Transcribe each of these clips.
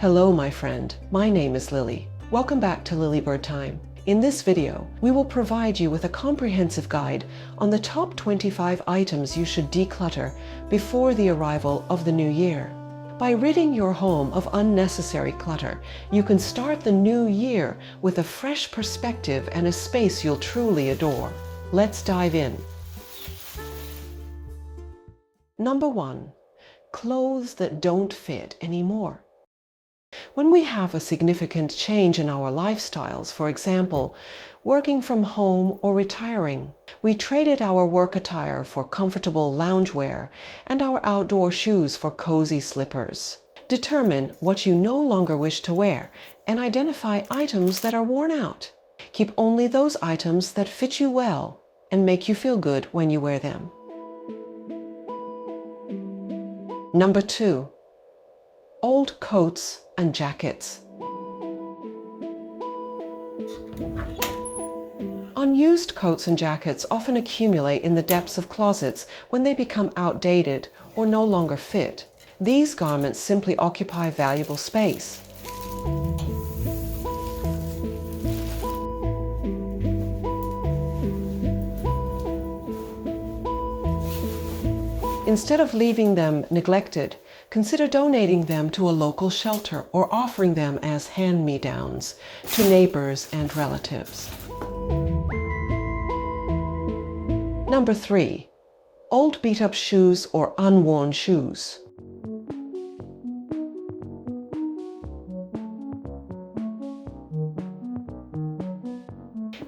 Hello, my friend. My name is Lily. Welcome back to Lilybird Time. In this video, we will provide you with a comprehensive guide on the top 25 items you should declutter before the arrival of the new year. By ridding your home of unnecessary clutter, you can start the new year with a fresh perspective and a space you'll truly adore. Let's dive in. Number 1. Clothes that don't fit anymore. When we have a significant change in our lifestyles, for example, working from home or retiring, we traded our work attire for comfortable loungewear and our outdoor shoes for cozy slippers. Determine what you no longer wish to wear and identify items that are worn out. Keep only those items that fit you well and make you feel good when you wear them. Number 2. Old coats and jackets. Unused coats and jackets often accumulate in the depths of closets when they become outdated or no longer fit. These garments simply occupy valuable space. Instead of leaving them neglected, consider donating them to a local shelter or offering them as hand-me-downs to neighbors and relatives. Number 3. Old beat-up shoes or unworn shoes.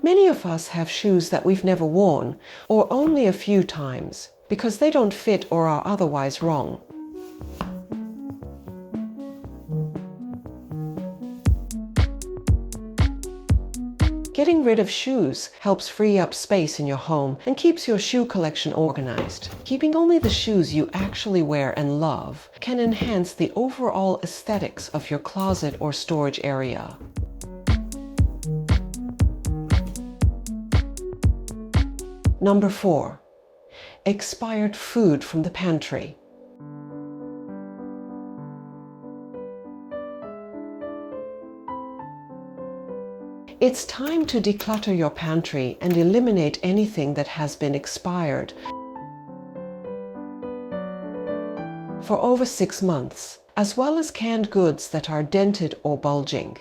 Many of us have shoes that we've never worn or only a few times because they don't fit or are otherwise wrong. Getting rid of shoes helps free up space in your home and keeps your shoe collection organized. Keeping only the shoes you actually wear and love can enhance the overall aesthetics of your closet or storage area. Number 4. Expired food from the pantry. It's time to declutter your pantry and eliminate anything that has been expired for over 6 months, as well as canned goods that are dented or bulging.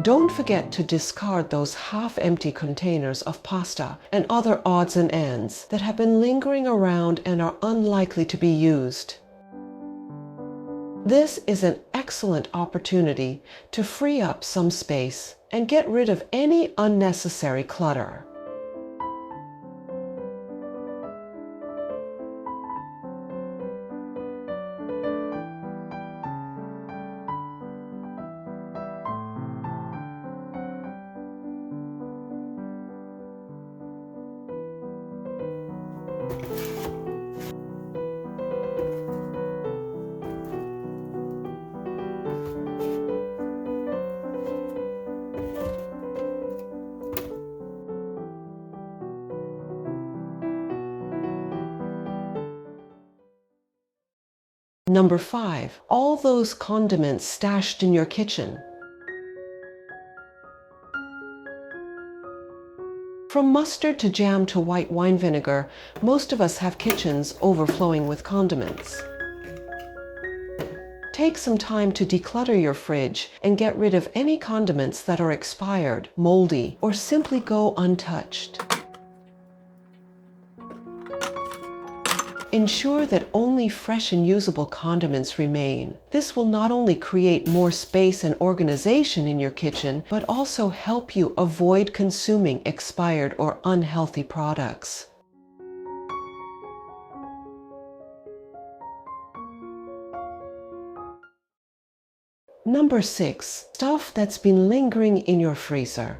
Don't forget to discard those half-empty containers of pasta and other odds and ends that have been lingering around and are unlikely to be used. This is an excellent opportunity to free up some space and get rid of any unnecessary clutter. Number 5. All those condiments stashed in your kitchen. From mustard to jam to white wine vinegar, most of us have kitchens overflowing with condiments. Take some time to declutter your fridge and get rid of any condiments that are expired, moldy, or simply go untouched. Ensure that only fresh and usable condiments remain. This will not only create more space and organization in your kitchen, but also help you avoid consuming expired or unhealthy products. Number 6. Stuff that's been lingering in your freezer.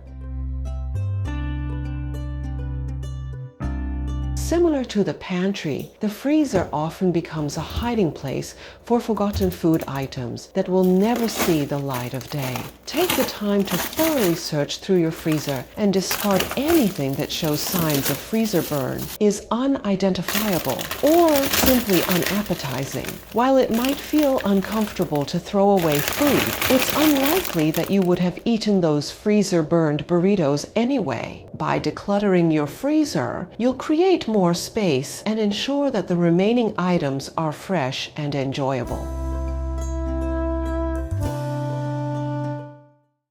Similar to the pantry, the freezer often becomes a hiding place for forgotten food items that will never see the light of day. Take the time to thoroughly search through your freezer and discard anything that shows signs of freezer burn, is unidentifiable, or simply unappetizing. While it might feel uncomfortable to throw away food, it's unlikely that you would have eaten those freezer-burned burritos anyway. By decluttering your freezer, you'll create more space and ensure that the remaining items are fresh and enjoyable.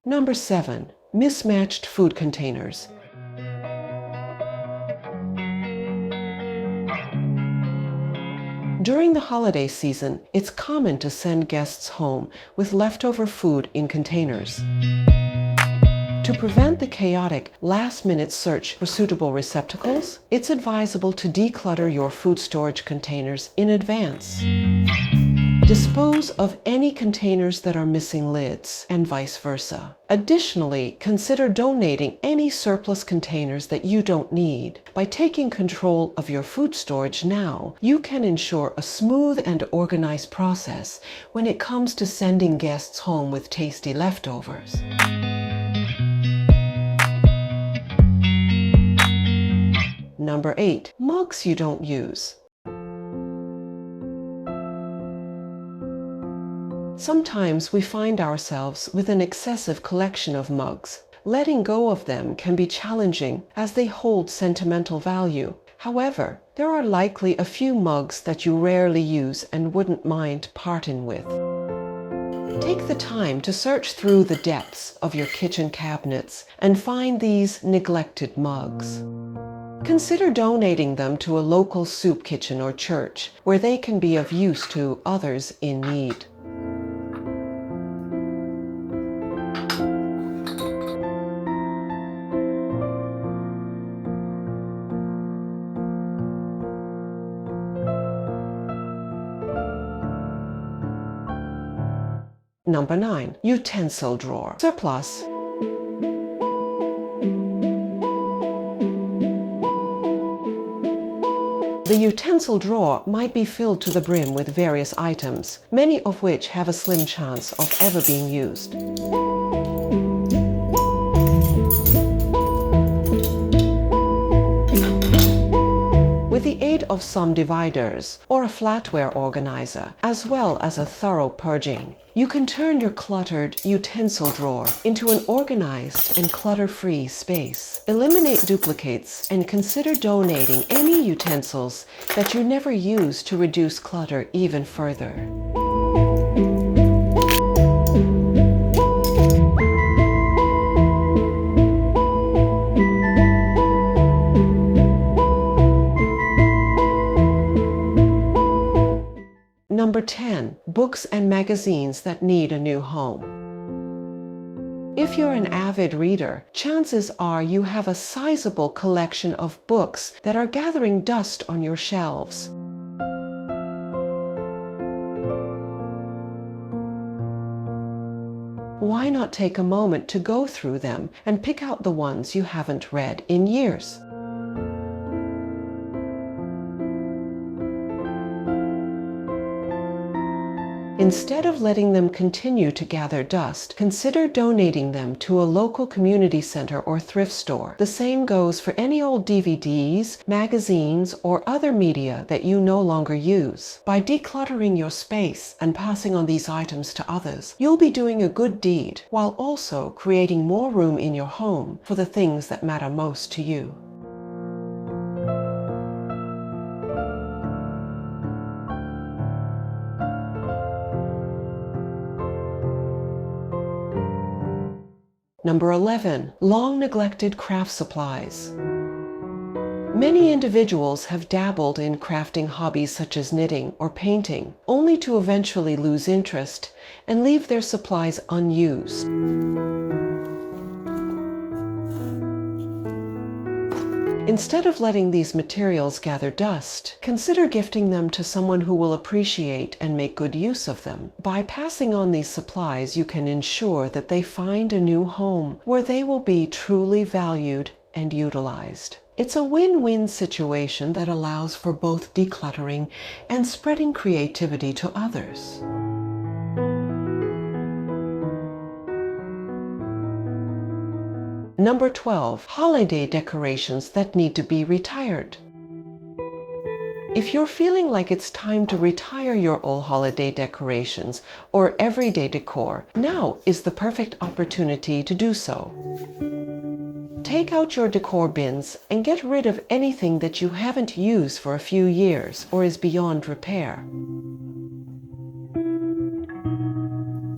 Number 7. Mismatched food containers. During the holiday season, it's common to send guests home with leftover food in containers. To prevent the chaotic, last-minute search for suitable receptacles, it's advisable to declutter your food storage containers in advance. Dispose of any containers that are missing lids, and vice versa. Additionally, consider donating any surplus containers that you don't need. By taking control of your food storage now, you can ensure a smooth and organized process when it comes to sending guests home with tasty leftovers. Number 8. Mugs you don't use. Sometimes we find ourselves with an excessive collection of mugs. Letting go of them can be challenging as they hold sentimental value. However, there are likely a few mugs that you rarely use and wouldn't mind parting with. Take the time to search through the depths of your kitchen cabinets and find these neglected mugs. Consider donating them to a local soup kitchen or church where they can be of use to others in need. Number 9. Utensil drawer. Surplus. The utensil drawer might be filled to the brim with various items, many of which have a slim chance of ever being used. With the aid of some dividers or a flatware organizer, as well as a thorough purging, you can turn your cluttered utensil drawer into an organized and clutter-free space. Eliminate duplicates and consider donating any utensils that you never use to reduce clutter even further. Number 10. Books and magazines that need a new home. If you're an avid reader, chances are you have a sizable collection of books that are gathering dust on your shelves. Why not take a moment to go through them and pick out the ones you haven't read in years? Instead of letting them continue to gather dust, consider donating them to a local community center or thrift store. The same goes for any old DVDs, magazines, or other media that you no longer use. By decluttering your space and passing on these items to others, you'll be doing a good deed while also creating more room in your home for the things that matter most to you. Number 11. Long neglected craft supplies. Many individuals have dabbled in crafting hobbies such as knitting or painting, only to eventually lose interest and leave their supplies unused. Instead of letting these materials gather dust, consider gifting them to someone who will appreciate and make good use of them. By passing on these supplies, you can ensure that they find a new home where they will be truly valued and utilized. It's a win-win situation that allows for both decluttering and spreading creativity to others. Number 12, holiday decorations that need to be retired. If you're feeling like it's time to retire your old holiday decorations or everyday decor, now is the perfect opportunity to do so. Take out your decor bins and get rid of anything that you haven't used for a few years or is beyond repair.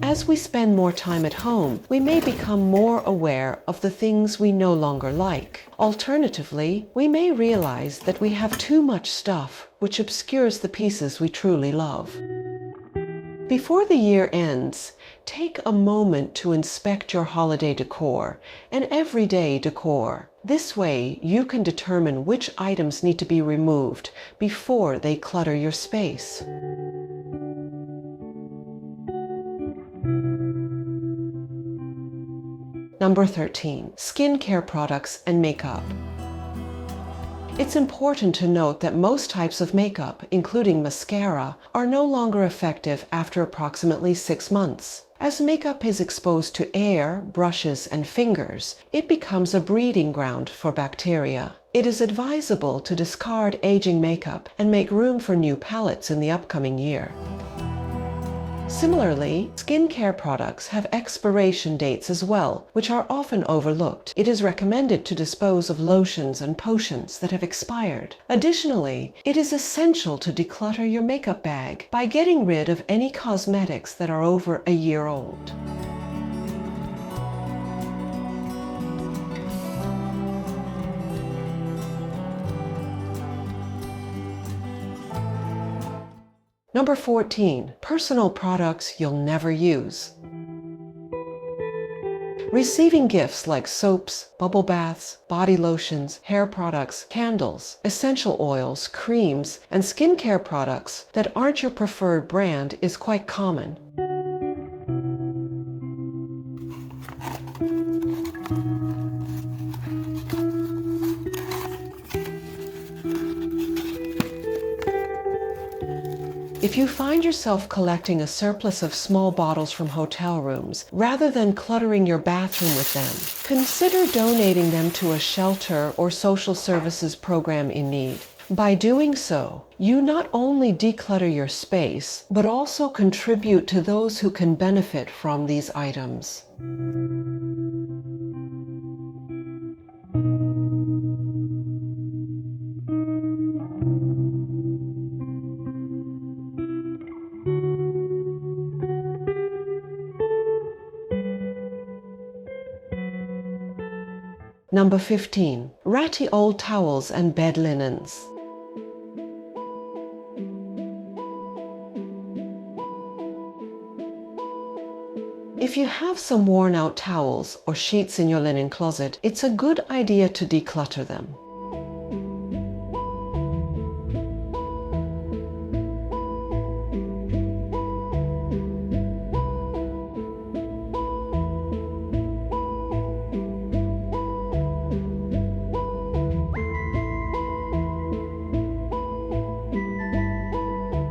As we spend more time at home, we may become more aware of the things we no longer like. Alternatively, we may realize that we have too much stuff, which obscures the pieces we truly love. Before the year ends, take a moment to inspect your holiday decor and everyday decor. This way, you can determine which items need to be removed before they clutter your space. Number 13, skincare products and makeup. It's important to note that most types of makeup, including mascara, are no longer effective after approximately 6 months. As makeup is exposed to air, brushes, and fingers, it becomes a breeding ground for bacteria. It is advisable to discard aging makeup and make room for new palettes in the upcoming year. Similarly, skincare products have expiration dates as well, which are often overlooked. It is recommended to dispose of lotions and potions that have expired. Additionally, it is essential to declutter your makeup bag by getting rid of any cosmetics that are over a year old. Number 14, personal products you'll never use. Receiving gifts like soaps, bubble baths, body lotions, hair products, candles, essential oils, creams, and skincare products that aren't your preferred brand is quite common. If you find yourself collecting a surplus of small bottles from hotel rooms, rather than cluttering your bathroom with them, consider donating them to a shelter or social services program in need. By doing so, you not only declutter your space, but also contribute to those who can benefit from these items. Number 15, ratty old towels and bed linens. If you have some worn out towels or sheets in your linen closet, it's a good idea to declutter them.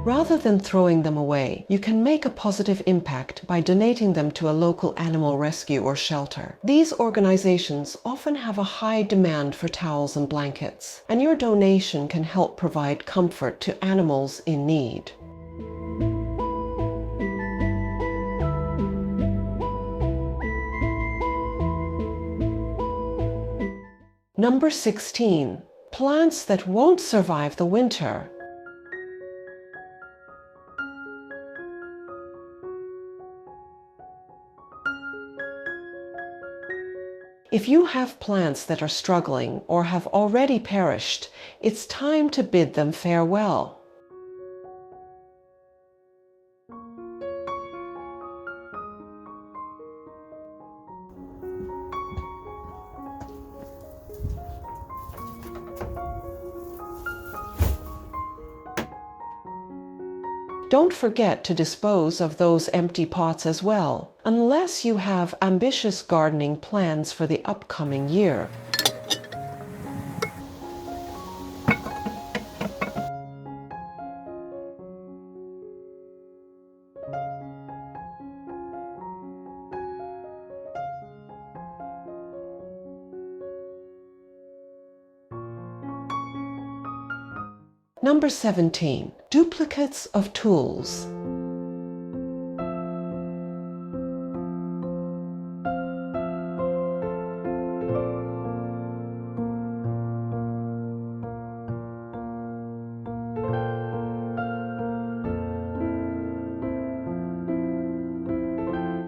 Rather than throwing them away, you can make a positive impact by donating them to a local animal rescue or shelter. These organizations often have a high demand for towels and blankets, and your donation can help provide comfort to animals in need. Number 16, plants that won't survive the winter. If you have plants that are struggling or have already perished, it's time to bid them farewell. Don't forget to dispose of those empty pots as well, unless you have ambitious gardening plans for the upcoming year. Number 17. Duplicates of tools.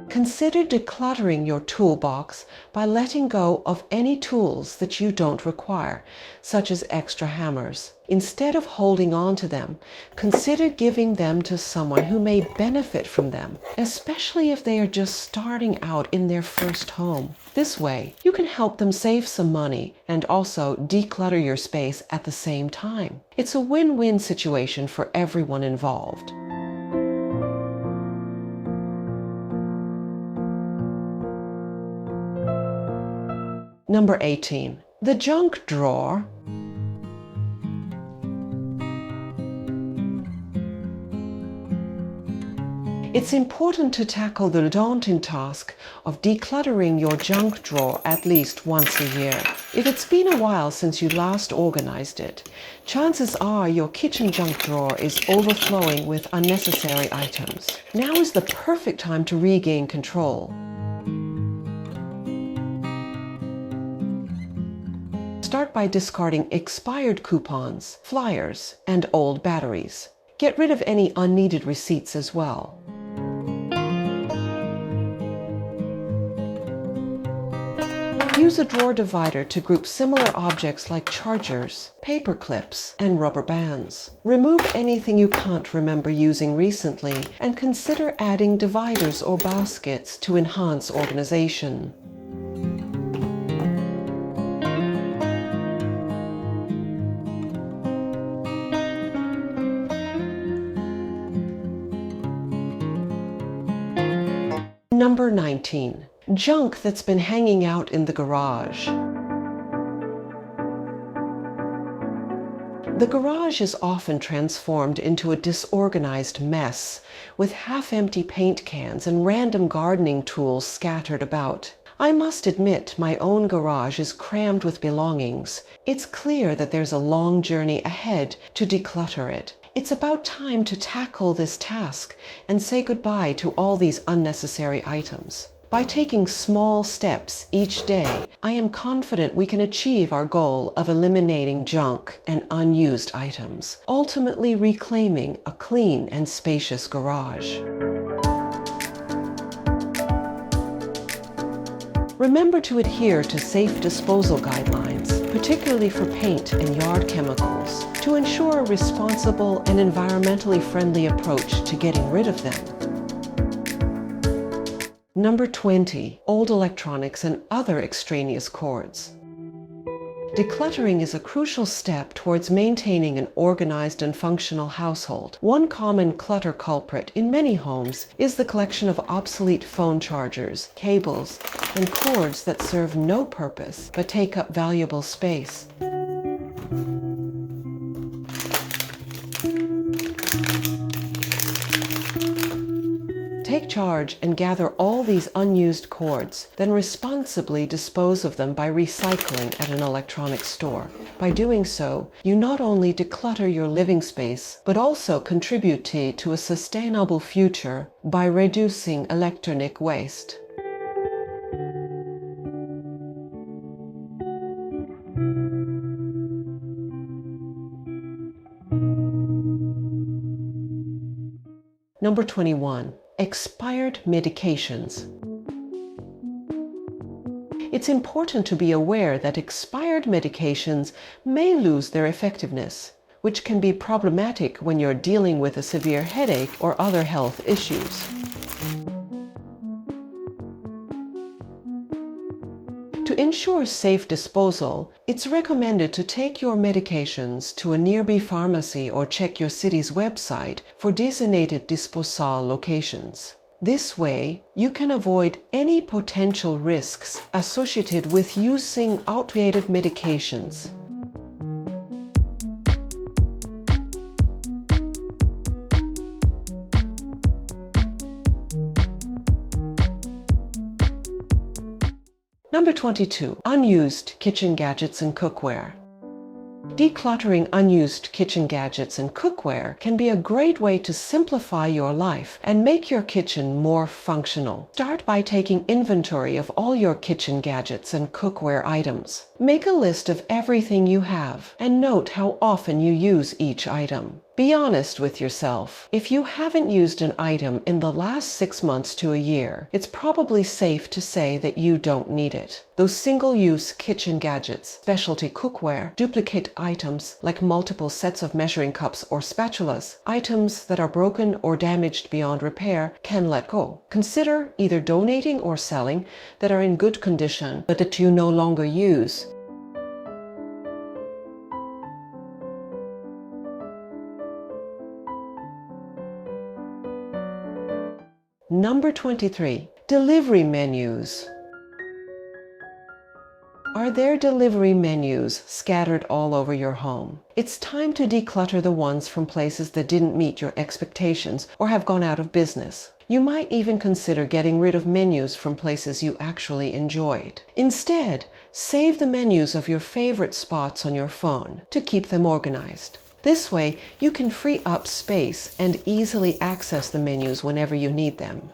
Consider decluttering your toolbox by letting go of any tools that you don't require, such as extra hammers. Instead of holding on to them, consider giving them to someone who may benefit from them, especially if they are just starting out in their first home. This way, you can help them save some money and also declutter your space at the same time. It's a win-win situation for everyone involved. Number 18. The junk drawer. It's important to tackle the daunting task of decluttering your junk drawer at least once a year. If it's been a while since you last organized it, chances are your kitchen junk drawer is overflowing with unnecessary items. Now is the perfect time to regain control. Start by discarding expired coupons, flyers, and old batteries. Get rid of any unneeded receipts as well. Use a drawer divider to group similar objects like chargers, paper clips, and rubber bands. Remove anything you can't remember using recently and consider adding dividers or baskets to enhance organization. Number 19. Junk that's been hanging out in the garage. The garage is often transformed into a disorganized mess, with half-empty paint cans and random gardening tools scattered about. I must admit my own garage is crammed with belongings. It's clear that there's a long journey ahead to declutter it. It's about time to tackle this task and say goodbye to all these unnecessary items. By taking small steps each day, I am confident we can achieve our goal of eliminating junk and unused items, ultimately reclaiming a clean and spacious garage. Remember to adhere to safe disposal guidelines, particularly for paint and yard chemicals, to ensure a responsible and environmentally friendly approach to getting rid of them. Number 20. Old electronics and other extraneous cords. Decluttering is a crucial step towards maintaining an organized and functional household. One common clutter culprit in many homes is the collection of obsolete phone chargers, cables, and cords that serve no purpose but take up valuable space. Take charge and gather all these unused cords, then responsibly dispose of them by recycling at an electronics store. By doing so, you not only declutter your living space, but also contribute to a sustainable future by reducing electronic waste. Number 21. Expired medications. It's important to be aware that expired medications may lose their effectiveness, which can be problematic when you're dealing with a severe headache or other health issues. To ensure safe disposal, it's recommended to take your medications to a nearby pharmacy or check your city's website for designated disposal locations. This way, you can avoid any potential risks associated with using outdated medications. Number 22. Unused kitchen gadgets and cookware. Decluttering unused kitchen gadgets and cookware can be a great way to simplify your life and make your kitchen more functional. Start by taking inventory of all your kitchen gadgets and cookware items. Make a list of everything you have and note how often you use each item. Be honest with yourself. If you haven't used an item in the last 6 months to a year, it's probably safe to say that you don't need it. Those single-use kitchen gadgets, specialty cookware, duplicate items like multiple sets of measuring cups or spatulas, items that are broken or damaged beyond repair can let go. Consider either donating or selling that are in good condition but that you no longer use. Number 23. Delivery menus. Are there delivery menus scattered all over your home? It's time to declutter the ones from places that didn't meet your expectations or have gone out of business. You might even consider getting rid of menus from places you actually enjoyed. Instead, save the menus of your favorite spots on your phone to keep them organized. This way, you can free up space and easily access the menus whenever you need them.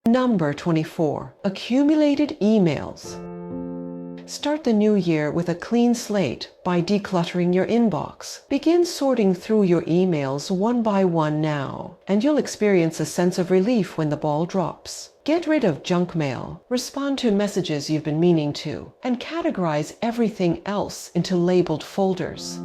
Number 24. Accumulated emails. Start the new year with a clean slate by decluttering your inbox. Begin sorting through your emails one by one now, and you'll experience a sense of relief when the ball drops. Get rid of junk mail, respond to messages you've been meaning to, and categorize everything else into labeled folders.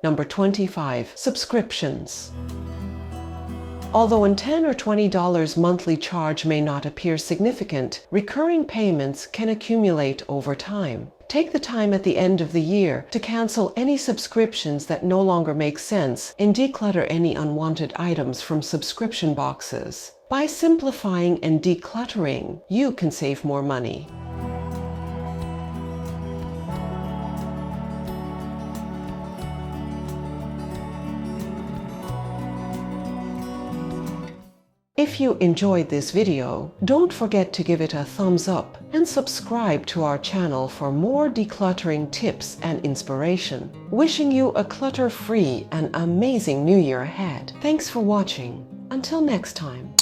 Number 25. Subscriptions. Although a $10 or $20 monthly charge may not appear significant, recurring payments can accumulate over time. Take the time at the end of the year to cancel any subscriptions that no longer make sense and declutter any unwanted items from subscription boxes. By simplifying and decluttering, you can save more money. If you enjoyed this video, don't forget to give it a thumbs up and subscribe to our channel for more decluttering tips and inspiration. Wishing you a clutter-free and amazing new year ahead. Thanks for watching. Until next time.